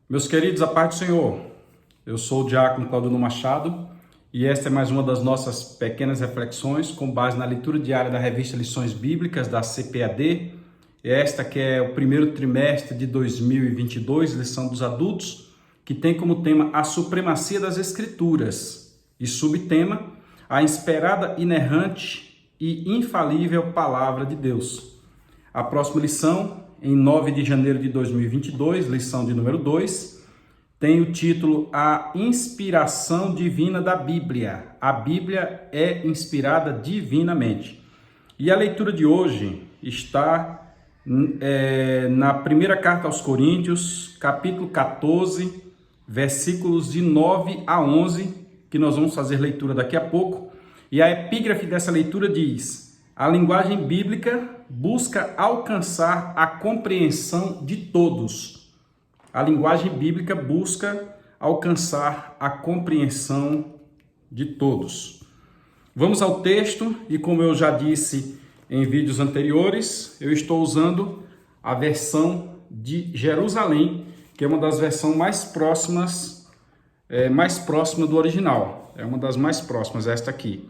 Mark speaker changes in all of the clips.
Speaker 1: Meus queridos, a paz do Senhor. Eu sou o diácono Claudino Machado e esta é mais uma das nossas pequenas reflexões com base na leitura diária da revista Lições Bíblicas da CPAD. Esta que é o primeiro trimestre de 2022, lição dos adultos, que tem como tema a supremacia das Escrituras e subtema a inspirada, inerrante e infalível Palavra de Deus. A próxima lição, em 9 de janeiro de 2022, lição de número 2, tem o título A Inspiração Divina da Bíblia. A Bíblia é inspirada divinamente. E a leitura de hoje está na primeira carta aos Coríntios, capítulo 14, versículos de 9 a 11, que nós vamos fazer leitura daqui a pouco. E a epígrafe dessa leitura diz: a linguagem bíblica busca alcançar a compreensão de todos. A linguagem bíblica busca alcançar a compreensão de todos. Vamos ao texto e, como eu já disse em vídeos anteriores, eu estou usando a versão de Jerusalém, que é uma das versões mais próximas do original. É uma das mais próximas, esta aqui.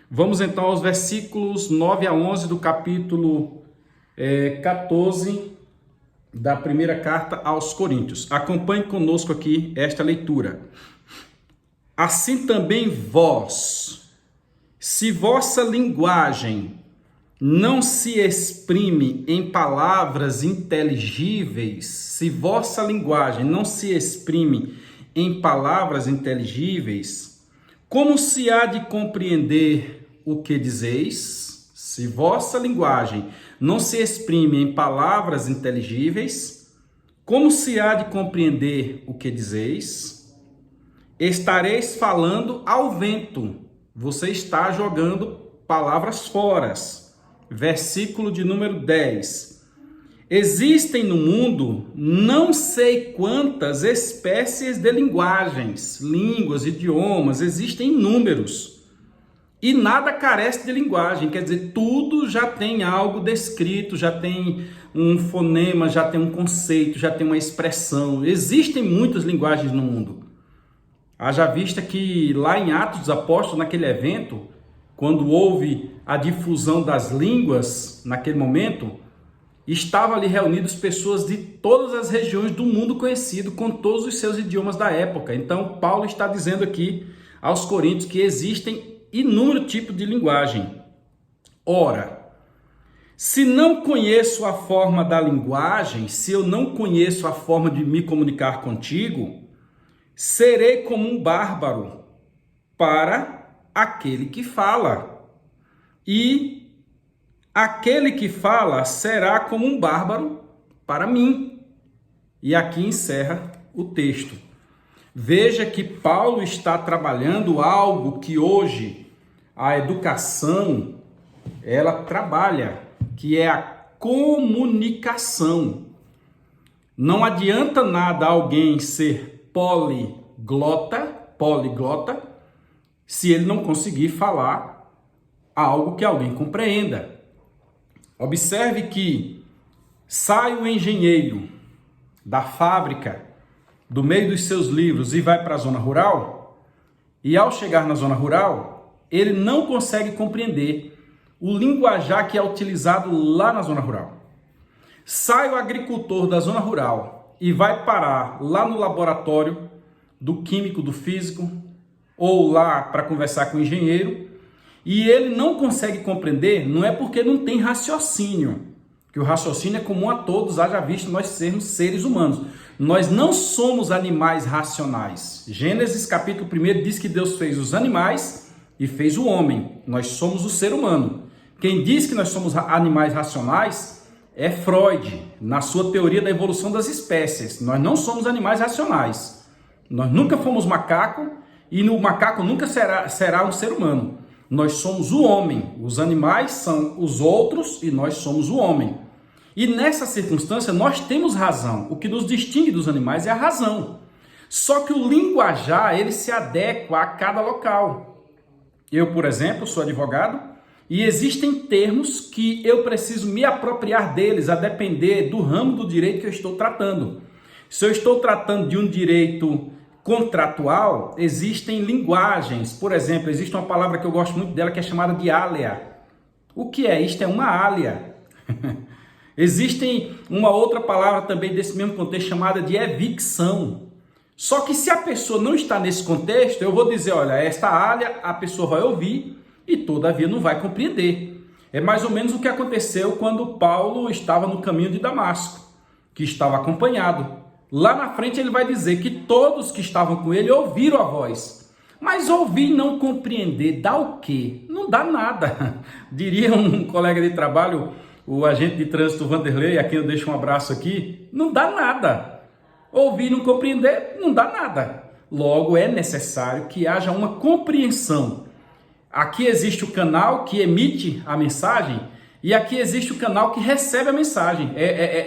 Speaker 1: Vamos então aos versículos 9 a 11 do capítulo 14 da primeira carta aos Coríntios. Acompanhe conosco aqui esta leitura. Assim também vós, se vossa linguagem não se exprime em palavras inteligíveis, se vossa linguagem não se exprime em palavras inteligíveis, como se há de compreender o que dizeis? Se vossa linguagem não se exprime em palavras inteligíveis, como se há de compreender o que dizeis? Estareis falando ao vento. Você está jogando palavras fora. Versículo de número 10. Existem no mundo não sei quantas espécies de linguagens, línguas, idiomas, existem inúmeros. E nada carece de linguagem, quer dizer, tudo já tem algo descrito, já tem um fonema, já tem um conceito, já tem uma expressão. Existem muitas linguagens no mundo. Haja vista que lá em Atos dos Apóstolos, naquele evento, quando houve a difusão das línguas, naquele momento, estavam ali reunidas pessoas de todas as regiões do mundo conhecido, com todos os seus idiomas da época. Então, Paulo está dizendo aqui aos Coríntios que existem inúmeros tipos de linguagem. Ora, se não conheço a forma da linguagem, se eu não conheço a forma de me comunicar contigo, serei como um bárbaro para aquele que fala. E aquele que fala será como um bárbaro para mim. E aqui encerra o texto. Veja que Paulo está trabalhando algo que hoje a educação ela trabalha, que é a comunicação. Não adianta nada alguém ser poliglota, se ele não conseguir falar algo que alguém compreenda. Observe que sai o engenheiro da fábrica, do meio dos seus livros e vai para a zona rural, e ao chegar na zona rural, ele não consegue compreender o linguajar que é utilizado lá na zona rural. Sai o agricultor da zona rural e vai parar lá no laboratório do químico, do físico, ou lá para conversar com o engenheiro, e ele não consegue compreender, não é porque não tem raciocínio, que o raciocínio é comum a todos, haja visto nós sermos seres humanos. Nós não somos animais racionais. Gênesis capítulo 1 diz que Deus fez os animais e fez o homem. Nós somos o ser humano. Quem diz que nós somos animais racionais é Freud, na sua teoria da evolução das espécies. Nós não somos animais racionais. Nós nunca fomos macaco e o macaco nunca será um ser humano. Nós somos o homem. Os animais são os outros e nós somos o homem. E nessa circunstância nós temos razão. O que nos distingue dos animais é a razão. Só que o linguajar, ele se adequa a cada local. Eu, por exemplo, sou advogado e existem termos que eu preciso me apropriar deles a depender do ramo do direito que eu estou tratando. Se eu estou tratando de um direito contratual, existem linguagens. Por exemplo, existe uma palavra que eu gosto muito dela que é chamada de ália. O que é? Isto é uma ália. Existe uma outra palavra também desse mesmo contexto chamada de evicção. Só que se a pessoa não está nesse contexto, eu vou dizer, olha, esta ália a pessoa vai ouvir e todavia não vai compreender. É mais ou menos o que aconteceu quando Paulo estava no caminho de Damasco, que estava acompanhado. Lá na frente ele vai dizer que todos que estavam com ele ouviram a voz. Mas ouvir e não compreender dá o quê? Não dá nada. Diria um colega de trabalho, o agente de trânsito Vanderlei, a quem eu deixo um abraço aqui, não dá nada. Ouvir e não compreender não dá nada. Logo é necessário que haja uma compreensão. Aqui existe o canal que emite a mensagem e aqui existe o canal que recebe a mensagem.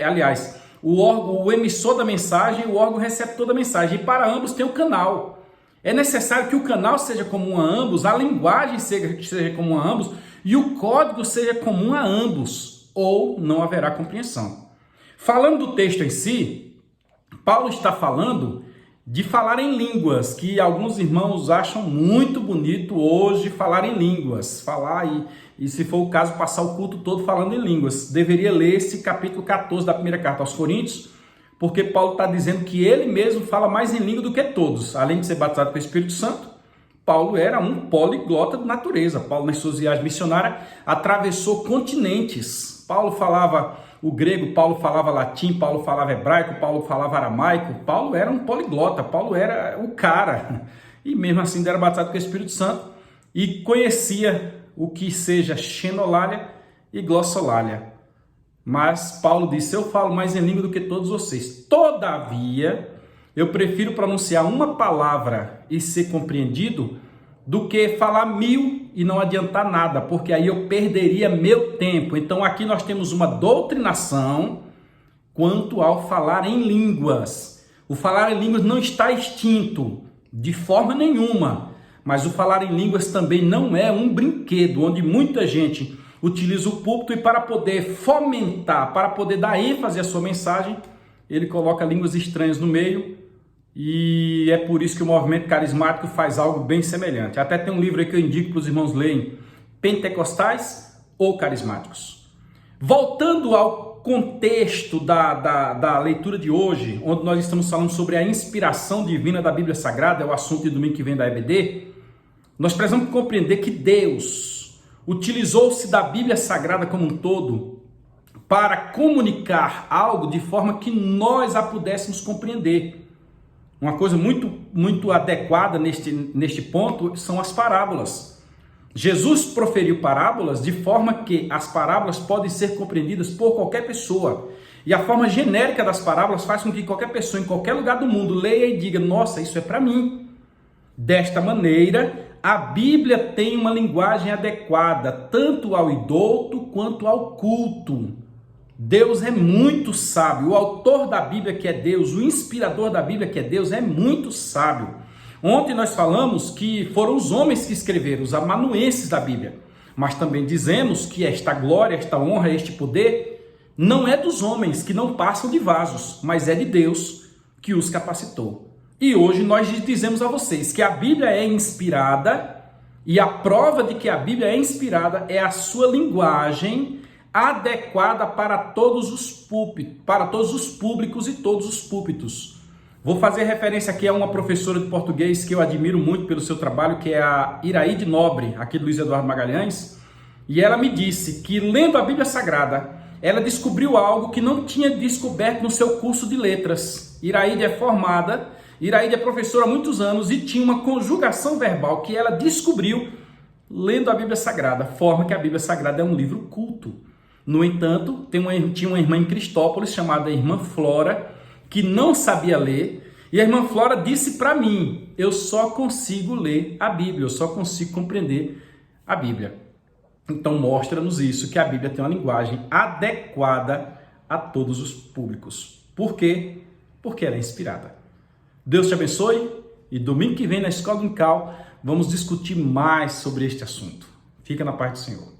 Speaker 1: Aliás, o emissor da mensagem e o órgão receptor da mensagem. E para ambos tem o canal. É necessário que o canal seja comum a ambos, a linguagem seja comum a ambos e o código seja comum a ambos, ou não haverá compreensão. Falando do texto em si, Paulo está falando de falar em línguas, que alguns irmãos acham muito bonito hoje falar em línguas, e se for o caso, passar o culto todo falando em línguas. Deveria ler esse capítulo 14 da primeira carta aos Coríntios, porque Paulo está dizendo que ele mesmo fala mais em língua do que todos. Além de ser batizado com o Espírito Santo, Paulo era um poliglota de natureza. Paulo, nas suas viagens missionárias, atravessou continentes. Paulo falava o grego, Paulo falava latim, Paulo falava hebraico, Paulo falava aramaico. Paulo era um poliglota, Paulo era o cara. E mesmo assim era batizado com o Espírito Santo e conhecia o que seja xenolalia e glossolalia. Mas Paulo disse, eu falo mais em língua do que todos vocês. Todavia, eu prefiro pronunciar uma palavra e ser compreendido do que falar 1000 e não adiantar nada, porque aí eu perderia meu tempo. Então aqui nós temos uma doutrinação quanto ao falar em línguas. O falar em línguas não está extinto de forma nenhuma, mas o falar em línguas também não é um brinquedo, onde muita gente utiliza o púlpito e para poder fomentar, para poder dar ênfase à sua mensagem, ele coloca línguas estranhas no meio. E é por isso que o movimento carismático faz algo bem semelhante. Até tem um livro aí que eu indico para os irmãos lerem, Pentecostais ou Carismáticos. Voltando ao contexto da leitura de hoje, onde nós estamos falando sobre a inspiração divina da Bíblia Sagrada, é o assunto de domingo que vem da EBD, nós precisamos compreender que Deus utilizou-se da Bíblia Sagrada como um todo para comunicar algo de forma que nós a pudéssemos compreender. Uma coisa muito adequada neste ponto são as parábolas. Jesus proferiu parábolas de forma que as parábolas podem ser compreendidas por qualquer pessoa. E a forma genérica das parábolas faz com que qualquer pessoa, em qualquer lugar do mundo, leia e diga, nossa, isso é para mim. Desta maneira, a Bíblia tem uma linguagem adequada, tanto ao indouto quanto ao culto. Deus é muito sábio, o autor da Bíblia que é Deus, o inspirador da Bíblia que é Deus é muito sábio. Ontem nós falamos que foram os homens que escreveram, os amanuenses da Bíblia, mas também dizemos que esta glória, esta honra, este poder não é dos homens que não passam de vasos, mas é de Deus que os capacitou. E hoje nós dizemos a vocês que a Bíblia é inspirada e a prova de que a Bíblia é inspirada é a sua linguagem adequada para todos os públicos e todos os púlpitos. Vou fazer referência aqui a uma professora de português que eu admiro muito pelo seu trabalho, que é a Iraide Nobre, aqui do Luiz Eduardo Magalhães, e ela me disse que lendo a Bíblia Sagrada, ela descobriu algo que não tinha descoberto no seu curso de letras. Iraide é formada, Iraide é professora há muitos anos e tinha uma conjugação verbal que ela descobriu lendo a Bíblia Sagrada, forma que a Bíblia Sagrada é um livro culto. No entanto, tinha uma irmã em Cristópolis chamada Irmã Flora, que não sabia ler, e a Irmã Flora disse para mim, eu só consigo ler a Bíblia, eu só consigo compreender a Bíblia. Então mostra-nos isso, que a Bíblia tem uma linguagem adequada a todos os públicos. Por quê? Porque ela é inspirada. Deus te abençoe, e domingo que vem na Escola Dominical vamos discutir mais sobre este assunto. Fica na paz do Senhor.